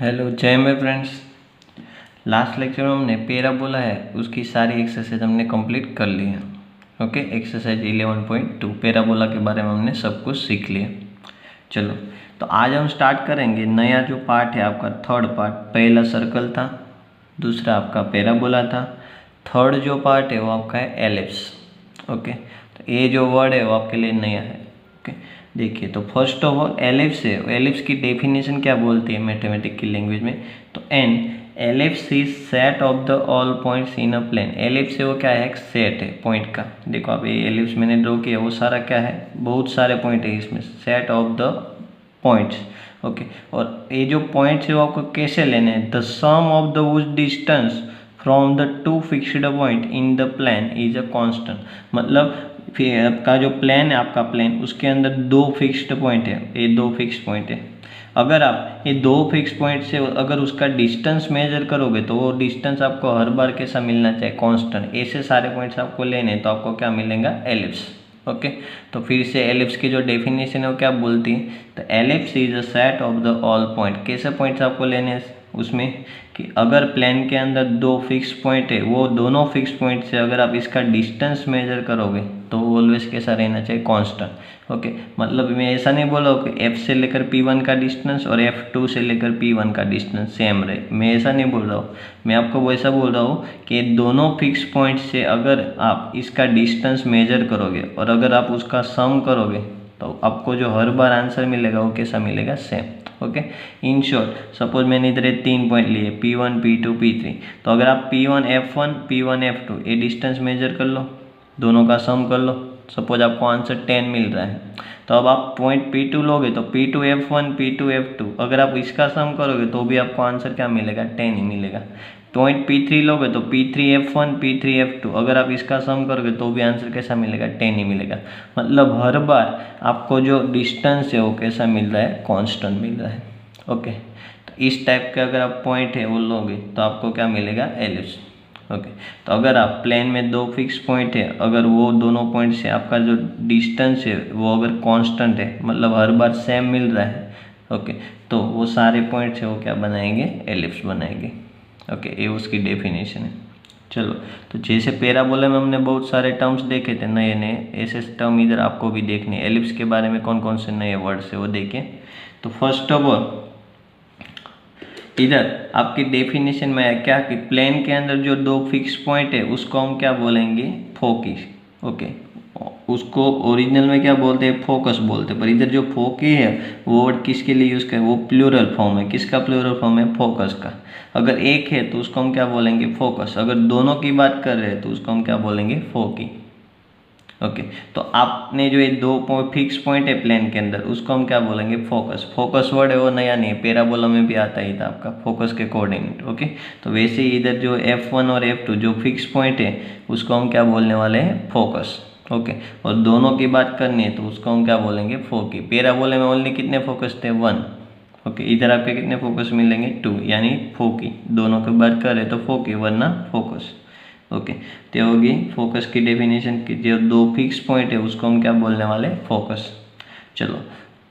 Hello जय मे friends. Last lecture में हमने पैराबोला है उसकी सारी एक्सरसाइज हमने कंप्लीट कर ली है। ओके, एक्सरसाइज 11.2 पैराबोला के बारे में हमने सब कुछ सीख लिया। चलो, तो आज हम स्टार्ट करेंगे नया जो पार्ट है आपका थर्ड पार्ट। पहला सर्कल था, दूसरा आपका पैराबोला था, थर्ड जो पार्ट है वो आपका है एलिप्स। ओके, तो ये जो वर्ड है वो आपके लिए नया है। ओके, देखिए, तो फर्स्ट ऑफ ऑल एलिप्स है, एलिप्स की डेफिनेशन क्या बोलती है मैथमेटिक्स की लैंग्वेज में, तो an ellipse is set of the all points in a plane. Ellipse है वो क्या है, एक सेट है पॉइंट का। देखो आप ये एलिप्स मैंने ड्रॉ किया, वो सारा क्या है, बहुत सारे पॉइंट है इसमें, set of the points. Okay, और ये जो पॉइंट्स है वो आपको कैसे लेने हैं, द सम ऑफ द उस distance from the two fixed point in the plane is a constant. मतलब फिर आपका जो प्लेन है, आपका प्लेन, उसके अंदर दो फिक्स्ड पॉइंट है, ये दो फिक्स पॉइंट है। अगर आप ये दो फिक्स पॉइंट से अगर उसका डिस्टेंस मेजर करोगे तो वो डिस्टेंस आपको हर बार कैसा मिलना चाहिए, कांस्टेंट। ऐसे सारे पॉइंट्स आपको लेने हैं तो आपको क्या मिलेगा, एलिप्स। ओके, तो फिर से एलिप्स की जो डेफिनेशन है वो क्या बोलती है, तो ellipse is a set of the all point. कैसे पॉइंट्स आपको लेने हैं उसमें, कि अगर प्लेन के अंदर दो फिक्स पॉइंट है, वो दोनों फिक्स पॉइंट से अगर आप इसका डिस्टेंस मेजर करोगे तो वो ऑलवेज कैसा रहना चाहिए, कांस्टेंट। ओके, मतलब मैं ऐसा नहीं बोल रहा हूँ कि F से लेकर P1 का डिस्टेंस और F2 से लेकर P1 का डिस्टेंस सेम रहे, मैं ऐसा नहीं बोल रहा हूँ। मैं आपको वैसा बोल रहा हूँ कि दोनों फिक्स पॉइंट से अगर आप इसका डिस्टेंस मेजर करोगे और अगर आप उसका सम करोगे तो आपको जो हर बार आंसर मिलेगा वो कैसा मिलेगा, same. Okay, in short suppose मैंने इधर 3 पॉइंट लिए P1 P2 P3, तो अगर आप P1 F1 P1 F2 ये डिस्टेंस मेजर कर लो, दोनों का सम कर लो, सपोज आपको आंसर 10 मिल रहा है, तो अब आप पॉइंट P2 लोगे तो P2 F1 P2 F2 अगर आप इसका सम करोगे तो भी आपको आंसर क्या मिलेगा, 10 ही मिलेगा। पॉइंट P3 लोगे तो P3 F1 P3 F2 अगर आप इसका सम करोगे तो भी आंसर कैसा मिलेगा, 10 ही मिलेगा। मतलब हर बार आपको जो डिस्टेंस है वो कैसा मिल रहा है, कांस्टेंट मिल रहा है। ओके, तो इस टाइप के अगर आप पॉइंट है वो लोगे तो आपको क्या मिलेगा, एलिप्स। ओके, तो अगर आप प्लेन में दो फिक्स पॉइंट है, अगर वो दोनों पॉइंट से आपका जो डिस्टेंस है वो अगर कांस्टेंट है, मतलब हर बार सेम मिल रहा है, ओके, तो वो सारे पॉइंट्स है वो क्या बनाएंगे, एलिप्स बनाएंगे। ओके, ये उसकी डेफिनेशन है। चलो, तो जैसे पैराबोला में हमने बहुत सारे टर्म्स देखे थे नए नए, ऐसे टर्म इधर आपको भी देखने। एलिप्स के बारे में कौन कौन से नए वर्ड्स है वो देखें। तो फर्स्ट ऑफ ऑल इधर आपकी डेफिनेशन में है क्या, कि प्लेन के अंदर जो दो फिक्स पॉइंट है उसको हम क्या बोलेंगे, फोकी। ओके, उसको ओरिजिनल में क्या बोलते हैं, फोकस बोलते हैं, पर इधर जो फोकी है वो वर्ड किसके लिए यूज़ करें, वो प्लूरल फॉर्म है। किसका प्लूरल फॉर्म है, फोकस का। अगर एक है तो उसको हम क्या बोलेंगे, फोकस। अगर दोनों की बात कर रहे हैं तो उसको हम क्या बोलेंगे, फोकी। ओके, तो आपने जो ये दो फिक्स पॉइंट है प्लेन के अंदर उसको हम क्या बोलेंगे, फोकस। फोकस वर्ड है वो नया नहीं है, पैराबोला में भी आता ही था आपका, फोकस के कोऑर्डिनेट। ओके, तो वैसे ही इधर जो F1 और F2 जो फिक्स पॉइंट है उसको हम क्या बोलने वाले हैं, फोकस। ओके, और दोनों की बात करनी है तो उसको हम क्या बोलेंगे, फोकी। पैराबोला में ओनली कितने फोकस थे, 1। ओके, इधर आपके कितने फोकस मिलेंगे, 2, यानी फोकी। दोनों की बात कर रहे तो फोकी वरना फोकस। ओके, तो होगी फोकस की डेफिनेशन की, जो दो फिक्स पॉइंट है उसको हम क्या बोलने वाले, फोकस। चलो,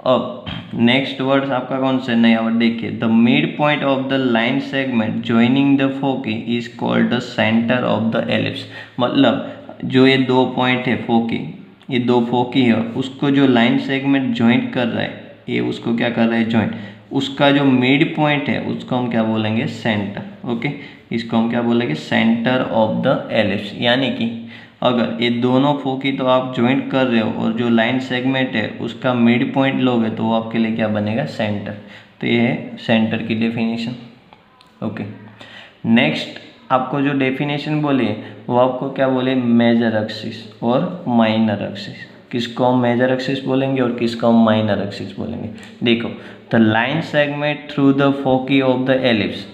अब नेक्स्ट वर्ड आपका कौन सा नया वर्ड देखिए, the mid point of the line segment joining the foci is called the centre of the ellipse. मतलब जो ये दो पॉइंट है फोकी, ये दो फोकी है, उसको जो लाइन सेगमेंट ज्वाइंट कर रहा है, ये उसको क्या कर रहा है, ज्वाइंट, उसका जो मिड पॉइंट है उसको हम क्या बोलेंगे, सेंटर। ओके, इसको हम क्या बोलेंगे, सेंटर ऑफ द एलिप्स। यानी कि अगर ये दोनों फोकी तो आप ज्वाइंट कर रहे हो और जो लाइन सेगमेंट है उसका मिड पॉइंट लोगे तो वो आपके लिए क्या बनेगा, सेंटर। तो ये है सेंटर की डेफिनेशन। ओके, नेक्स्ट आपको जो डेफिनेशन बोली वो आपको क्या बोले, मेजर एक्सिस और माइनर एक्सिस। किसको हम मेजर एक्सिस बोलेंगे और किसको हम माइनर एक्सिस बोलेंगे। देखो, the line segment through the foci of the ellipse,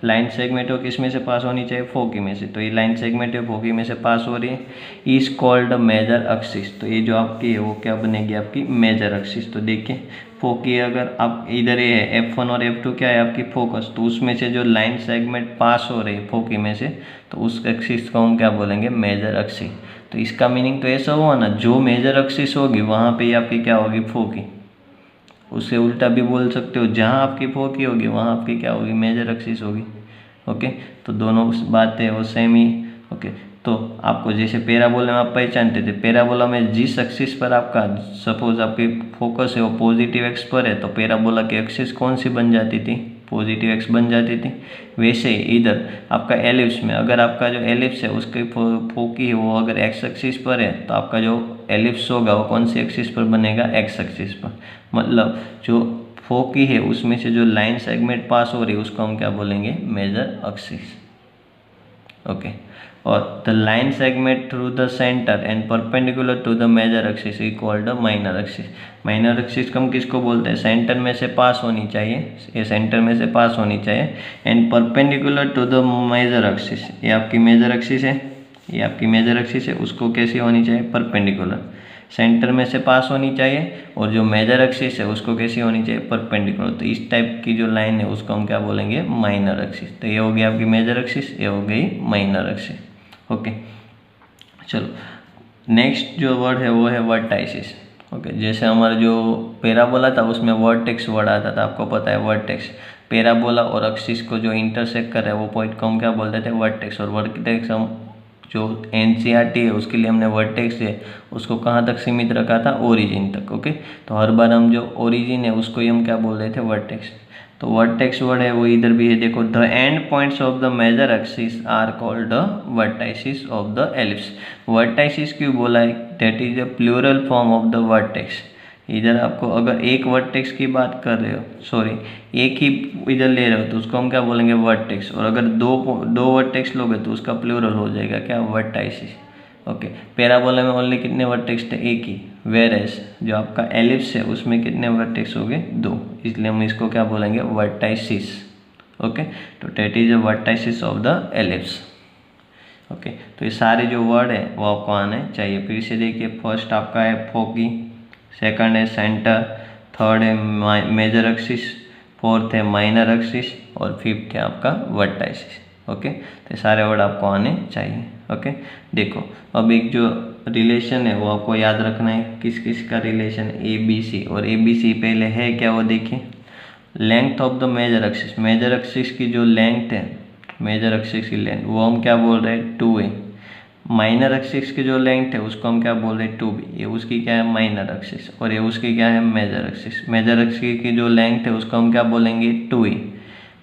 line segment हो किस में से पास होनी चाहिए, फोकी में से, तो ये लाइन सेगमेंट है फोकी में से पास हो रही है, इज कॉल्ड मेजर एक्सिस। तो ये जो आपकी है वो क्या बनेगी, आपकी मेजर एक्सिस। तो देखिए, फोकी अगर आप इधर ये है F1 और F2 क्या है आपकी, फोकस, तो उसमें से जो लाइन सेगमेंट पास हो रही है फोकी में से, तो उस एक्सिस को हम क्या बोलेंगे, मेजर एक्सिस। तो इसका मीनिंग तो ऐसा हुआ ना, जो मेजर एक्सिस होगी वहाँ पे ही आपकी क्या होगी, फोकी। उससे उल्टा भी बोल सकते हो, जहाँ आपकी फोकी होगी वहाँ आपकी क्या होगी, मेजर एक्सिस होगी। ओके, तो दोनों बातें वो सेम ही। ओके, तो आपको जैसे पैराबोला में आप पहचानते थे, पैराबोला में जिस एक्सिस पर आपका सपोज आपकी फोकस है वो पॉजिटिव एक्स पर है, तो पैराबोला की एक्सिस कौन सी बन जाती थी, पॉजिटिव एक्स बन जाती थी। वैसे इधर आपका एलिप्स में अगर आपका जो एलिप्स है उसकी फोकी है वो अगर एक्स एक्सिस पर है, तो आपका जो एलिप्स होगा वो कौन सी एक्सिस पर बनेगा, एक्स एक्सिस पर। मतलब जो फोकी है उसमें से जो लाइन सेगमेंट पास हो रही है उसको हम क्या बोलेंगे, मेजर एक्सिस। ओके, और the line segment through the centre and perpendicular to the major axis equal the minor axis. Minor axis हम किसको बोलते हैं, सेंटर में से पास होनी चाहिए, ये सेंटर में से पास होनी चाहिए, and perpendicular to the major axis, ये आपकी मेजर एक्सिस है, ये आपकी मेजर एक्सिस है, उसको कैसी होनी चाहिए, परपेंडिकुलर, सेंटर में से पास होनी चाहिए, और जो मेजर एक्सिस है उसको कैसी होनी चाहिए, परपेंडिकुलर। तो इस टाइप की जो लाइन है उसको हम क्या बोलेंगे, माइनर एक्सिस। तो ये हो गई आपकी मेजर एक्सिस, ये हो गई माइनर एक्सिस। ओके, चलो नेक्स्ट जो वर्ड है वो है वर्टाइसिस। ओके, जैसे हमारा जो पैराबोला था उसमें वर्टेक्स वर्ड आता था, आपको पता है वर्टेक्स, पैराबोला और एक्सिस को जो इंटरसेक्ट कर रहा है वो पॉइंट को हम क्या बोलते थे, वर्टेक्स। और वर्टेक्स हम जो एनसीईआरटी है उसके लिए हमने वर्टेक्स है उसको कहाँ तक सीमित रखा था, ओरिजिन तक। ओके, तो हर बार हम जो ओरिजिन है उसको ही हम क्या बोल रहे थे, वर्टेक्स। तो वर्टेक्स वर्ड है वो इधर भी है, देखो, the end points of the major axis are called the vertices of the ellipse. Vertices क्यों बोला है, that is a plural form of the vertex. इधर आपको अगर एक वर्टेक्स की बात कर रहे हो, सॉरी एक ही इधर ले रहे हो तो उसको हम क्या बोलेंगे, वर्टेक्स। और अगर दो वर्टेक्स लोगे तो उसका प्लूरल हो जाएगा क्या, वर्टाइसिस। ओके, पैराबोला में ओनली कितने वर्टेक्स थे, एक ही, वेयर एज जो आपका एलिप्स है उसमें कितने वर्टेक्स हो गए, 2, इसलिए हम इसको क्या बोलेंगे, वर्टाइसिस। ओके, तो that is a vertices of the ellipse. Okay, तो ये सारे जो वर्ड है वो आपको आने चाहिए। फिर से देखिए, फर्स्ट आपका है फोकी, सेकंड है सेंटर, थर्ड है मेजर एक्सिस, फोर्थ है माइनर एक्सिस, और फिफ्थ है आपका वर्टाइसिस। ओके, तो सारे वर्ड आपको आने चाहिए। ओके, देखो अब एक जो रिलेशन है वो आपको याद रखना है, किस किस का रिलेशन, ए बी सी। और ए बी सी पहले है क्या वो देखिए, length of the major axis, major axis की जो लेंथ है, मेजर एक्सिस की लेंथ वो हम क्या बोल रहे हैं, 2a। माइनर एक्सिस की जो लेंथ है उसको हम क्या बोल रहे हैं, 2b। ये उसकी क्या है, माइनर एक्सिस, और ये उसकी क्या है, मेजर एक्सिस। मेजर एक्सिस की जो लेंथ है उसको हम क्या बोलेंगे, 2a,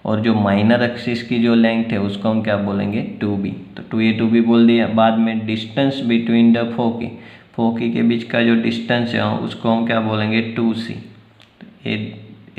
और जो माइनर एक्सिस की जो लेंथ है उसको हम क्या बोलेंगे, 2b। तो 2a 2b बोल दिया। बाद में डिस्टेंस बिटवीन द फोकी, फोकी के बीच का जो डिस्टेंस है उसको हम क्या बोलेंगे, 2c।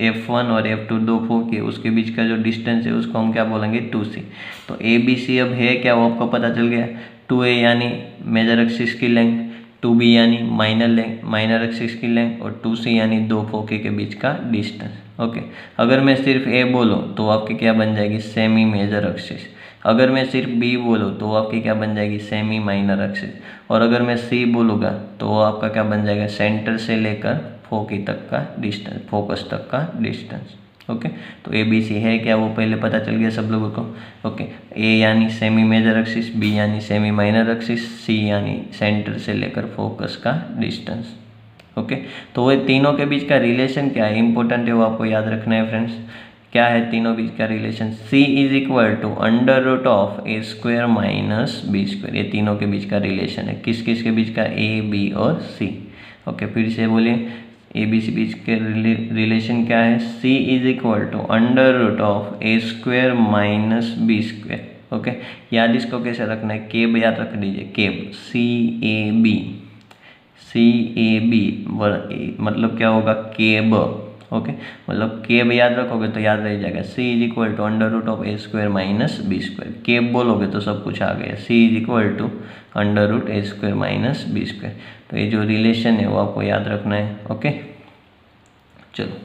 F1 और F2 दो फोकी, उसके बीच का जो डिस्टेंस है उसको हम क्या बोलेंगे, 2c। तो ए बी सी अब है क्या, वो आपको पता चल गया। 2a यानी मेजर एक्सिस की लेंथ, 2b यानी माइनर एक्सिस की लेंथ, और 2c यानी दो फोके के बीच का डिस्टेंस। ओके, अगर मैं सिर्फ a बोलूँ तो आपकी क्या बन जाएगी, सेमी मेजर एक्सिस। अगर मैं सिर्फ b बोलूँ तो आपकी क्या बन जाएगी, सेमी माइनर एक्सिस। और अगर मैं c बोलूँगा तो वो आपका क्या बन जाएगा, सेंटर से लेकर फोकी तक का डिस्टेंस, फोकस तक का डिस्टेंस। ओके, तो ए बी सी है क्या, वो पहले पता चल गया सब लोगों को। ओके, ए यानी सेमी मेजर एक्सिस, बी यानी सेमी माइनर एक्सिस, सी यानी सेंटर से लेकर फोकस का डिस्टेंस। ओके, तो वो तीनों के बीच का रिलेशन क्या है, इंपॉर्टेंट है, वो आपको याद रखना है फ्रेंड्स। क्या है तीनों बीच का relation, c is equal to under root of A square minus B square. ये तीनों के बीच का रिलेशन है, किस किस के बीच का, ए बी और सी। ओके, फिर से बोलिए, ए बी सी बीच के रिलेशन क्या है, c is equal to under root of A square minus B square. Okay, याद इसको कैसे रखना है, केब याद रख दीजिए, केब, सी ए बी मतलब क्या होगा, केब। ओके, मतलब केब याद रखोगे तो याद रह जाएगा, c is equal to under root of A square minus B square. केब बोलोगे तो सब कुछ आ गया, c is equal to under root A square minus B square. तो ये जो रिलेशन है वो आपको याद रखना है। ओके, चलो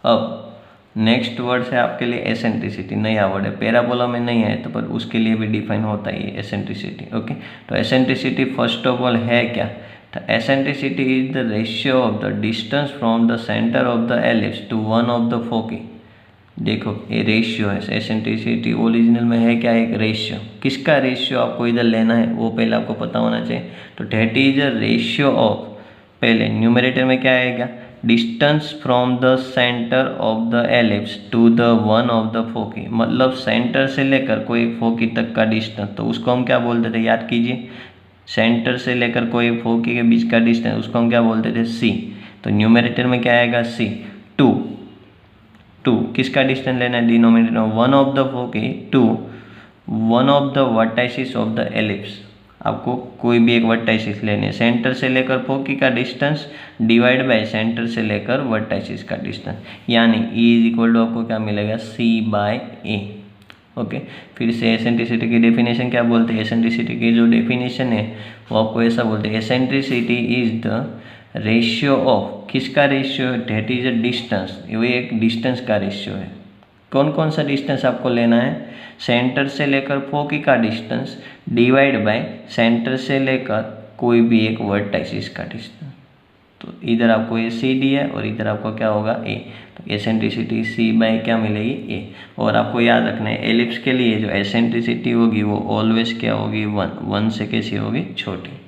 अब नेक्स्ट वर्ड है आपके लिए एसेंट्रिसिटी, नया वर्ड है, पैराबोला में नहीं है तो पर उसके लिए भी डिफाइन होता है एसेंट्रिसिटी। ओके, तो एसेंट्रिसिटी फर्स्ट ऑफ ऑल है क्या, तो eccentricity is the ratio of the distance from the centre of the ellipse to one of the foci. देखो ये रेशियो है, एसेंट्रिसिटी ओरिजिनल में है क्या, एक रेशियो। किसका रेशियो आपको इधर लेना है वो पहले आपको पता होना चाहिए। तो that is a ratio of, पहले न्यूमरेटर में क्या आएगा, distance from the centre of the ellipse to the one of the foci, मतलब सेंटर से लेकर कोई फोकी तक का डिस्टेंस, तो उसको हम क्या बोलते थे, याद कीजिए। सेंटर से लेकर कोई फोकी के बीच का डिस्टेंस उसको हम क्या बोलते थे, सी। तो न्यूमरेटर में क्या आएगा, सी। टू किसका डिस्टेंस लेना है, denominator one of the foci to one of the vertices of the ellipse. आपको कोई भी एक वर्टाइसिस लेने, सेंटर से लेकर फोकी का डिस्टेंस डिवाइड बाय सेंटर से लेकर वर्टाइसिस का डिस्टेंस, यानी E इज इक्वल टू आपको क्या मिलेगा, C बाय ए। ओके, फिर से एसेंट्रिसिटी की डेफिनेशन क्या बोलते हैं, एसेंट्रिसिटी की जो डेफिनेशन है वो आपको ऐसा बोलते हैं, eccentricity is the ratio of, किसका ratio, that is a distance, वो एक डिस्टेंस का रेशियो है। कौन कौन सा डिस्टेंस आपको लेना है, सेंटर से लेकर फोकी का डिस्टेंस डिवाइड बाय सेंटर से लेकर कोई भी एक वर्टाइसिस का डिस्टेंस। तो इधर आपको ये सी डी है और इधर आपको क्या होगा, ए। तो एसेंट्रिसिटी सी बाय क्या मिलेगी, ए। और आपको याद रखना है एलिप्स के लिए जो एसेंट्रिसिटी होगी वो ऑलवेज क्या होगी, वन से कैसी होगी, छोटी।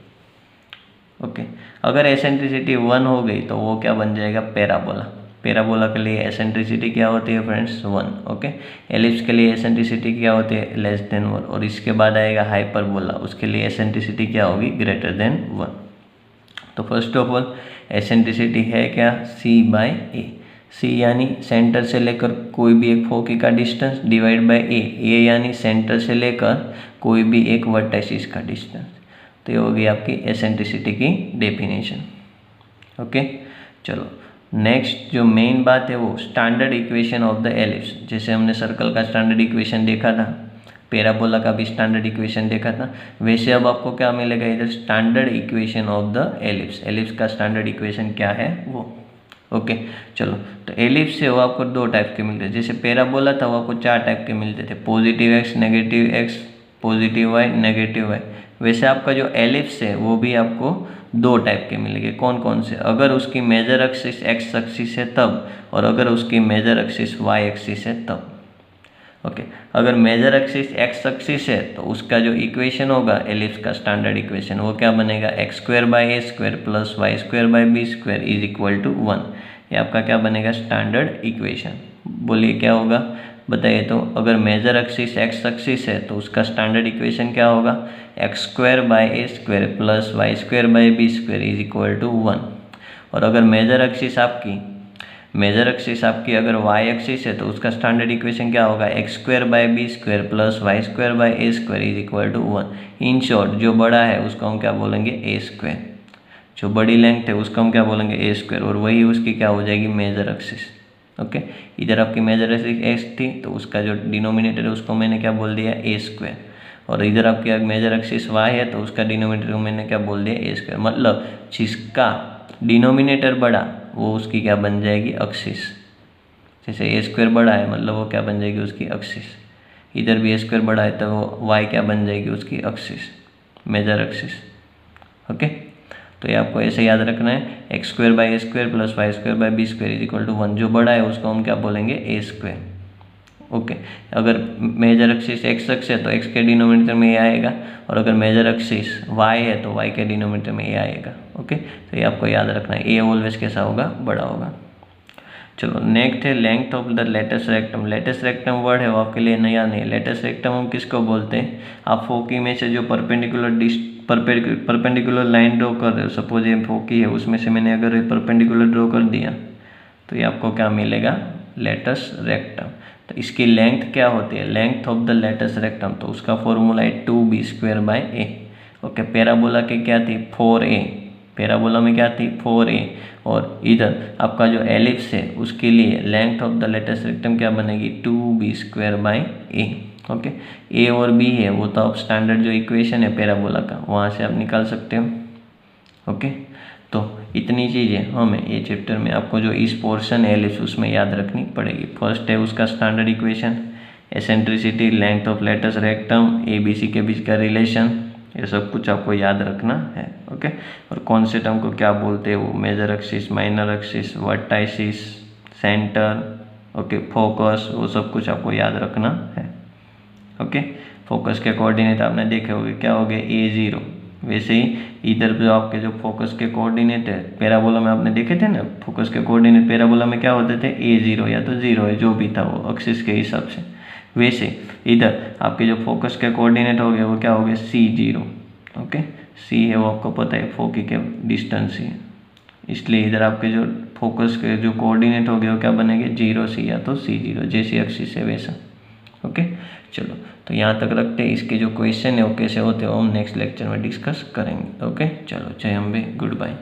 ओके, अगर एसेंट्रिसिटी 1 हो गई तो वो क्या बन जाएगा, पैराबोला। पैराबोला के लिए एसेंट्रिसिटी क्या होती है फ्रेंड्स, 1। ओके, एलिप्स के लिए एसेंट्रिसिटी क्या होती है, लेस देन 1। और इसके बाद आएगा हाइपरबोला, उसके लिए एसेंट्रिसिटी क्या होगी, ग्रेटर देन 1। तो फर्स्ट ऑफ ऑल एसेंट्रिसिटी है क्या, सी बाय ए। सी यानी सेंटर से लेकर कोई भी एक फोकी का डिस्टेंस डिवाइड बाय ए यानी सेंटर से लेकर कोई भी एक वर्टाइसिस का डिस्टेंस। तो ये होगी आपकी एसेंट्रिसिटी की डेफिनेशन। ओके, चलो नेक्स्ट जो मेन बात है वो standard equation of the ellipse. जैसे हमने सर्कल का स्टैंडर्ड इक्वेशन देखा था, पैराबोला का भी स्टैंडर्ड इक्वेशन देखा था, वैसे अब आपको क्या मिलेगा इधर, standard equation of the ellipse. Ellipse का स्टैंडर्ड इक्वेशन क्या है वो। ओके, चलो तो एलिप्स से वो आपको 2 टाइप के मिलते हैं। जैसे पैराबोला था वो आपको 4 टाइप के मिलते थे, positive X, negative X, positive Y, negative Y. वैसे आपका जो एलिप्स है वो भी आपको 2 टाइप के मिलेंगे। कौन कौन से, अगर उसकी मेजर एक्सिस एक्स एक्सिस है तब, और अगर उसकी मेजर एक्सिस वाई एक्सिस है तब। ओके, अगर मेजर एक्सिस एक्स एक्सिस है तो उसका जो इक्वेशन होगा एलिप्स का स्टैंडर्ड इक्वेशन वो क्या बनेगा, X square by A square plus Y square by B square is equal to 1। ये आपका क्या बनेगा, स्टैंडर्ड इक्वेशन। बोलिए क्या होगा, बताइए। तो अगर मेजर एक्सिस एक्स एक्सिस है तो उसका स्टैंडर्ड इक्वेशन क्या होगा, X square by A square plus Y square by B square is equal to 1। और अगर मेजर एक्सिस आपकी अगर वाई एक्सिस है तो उसका स्टैंडर्ड इक्वेशन क्या होगा, X square by B square plus Y square by A square is equal to 1। In short जो बड़ा है उसको हम क्या बोलेंगे, ए स्क्वायर। जो बड़ी लेंथ है उसको हम क्या बोलेंगे, ए स्क्वायर। और वही उसकी क्या हो जाएगी, मेजर एक्सिस। ओके, इधर आपकी मेजर एक्सिस एक्स थी तो उसका जो डिनोमिनेटर है उसको मैंने क्या बोल दिया, ए स्क्वायर। और इधर आपकी मेजर एक्सिस वाई है तो उसका डिनोमिनेटर को मैंने क्या बोल दिया, ए स्क्वायर। मतलब जिसका डिनोमिनेटर बड़ा वो उसकी क्या बन जाएगी, एक्सिस। जैसे ए स्क्वायर बड़ा है मतलब वो क्या बन जाएगी, उसकी एक्सिस। इधर भी ए स्क्वायर बड़ा है तो वो वाई क्या बन जाएगी, उसकी एक्सिस, मेजर एक्सिस। ओके, तो ये आपको ऐसे याद रखना है, X square by A square plus Y square by B square is equal to 1। जो बड़ा है उसको हम क्या बोलेंगे, ए स्क्वायर। ओके, अगर मेजर एक्सिस एक्स एक्स है तो एक्स के डिनोमिनेटर में ये आएगा, और अगर मेजर एक्सिस वाई है तो वाई के डिनोमिनेटर में ये आएगा। ओके, तो ये आपको याद रखना है, ए ऑलवेज कैसा होगा, बड़ा होगा। चलो नेक्स्ट है length of the latus rectum. Latus rectum word है वो आपके लिए नया नहीं है। लेटेस्ट रेक्टम हम किसको बोलते हैं, आप फोकी में से जो परपेंडिकुलर लाइन ड्रॉ कर रहे हो, सपोज ये फोकी है उसमें से मैंने अगर परपेंडिकुलर ड्रॉ कर दिया तो ये आपको क्या मिलेगा, लेटेस्ट रेक्टम। तो इसकी लेंथ क्या होती है, length of the latus rectum, तो उसका फॉर्मूला है 2b square by A. Okay, parabola की क्या थी, 4a। पैराबोला में क्या थी, 4a। और इधर आपका जो एलिप्स है उसके लिए length of the latus rectum क्या बनेगी, 2b square by A. Okay, A और बी है वो तो आप स्टैंडर्ड जो इक्वेशन है पैराबोला का वहाँ से आप निकाल सकते हो। ओके, तो इतनी चीज़ें हमें ये चैप्टर में आपको जो इस पोर्शन है एलिप्स उसमें याद रखनी पड़ेगी। फर्स्ट है उसका standard equation, eccentricity, length of latus rectum, A B C के बीच का रिलेशन, ये सब कुछ आपको याद रखना है। ओके, और कौन से टर्म को क्या बोलते हैं वो, major axis, minor axis, vertices, centre, okay, focus, वो सब कुछ आपको याद रखना है। ओके, फोकस के कोऑर्डिनेट आपने देखे होंगे क्या हो गए, A0, वैसे ही इधर जो आपके जो फोकस के कोऑर्डिनेट है पैराबोला में आपने देखे थे ना, फोकस के कोऑर्डिनेट पैराबोला में क्या होते थे, A0 या तो 0 है, जो भी था वो एक्सिस के हिसाब से। वैसे इधर आपके जो फोकस के कोऑर्डिनेट हो गए वो क्या हो गए, C0। ओके, C है वो आपको पता है फोकी के डिस्टेंस ही है, इसलिए इधर आपके जो फोकस के जो कोऑर्डिनेट हो गए वो क्या बनेंगे, 0C या तो C0, जैसी एक्सिस है वैसा। ओके, चलो तो यहाँ तक रखते हैं। इसके जो क्वेश्चन है वो कैसे होते हैं वो हम नेक्स्ट लेक्चर में डिस्कस करेंगे। ओके, चलो जय अम्बे, गुड बाय।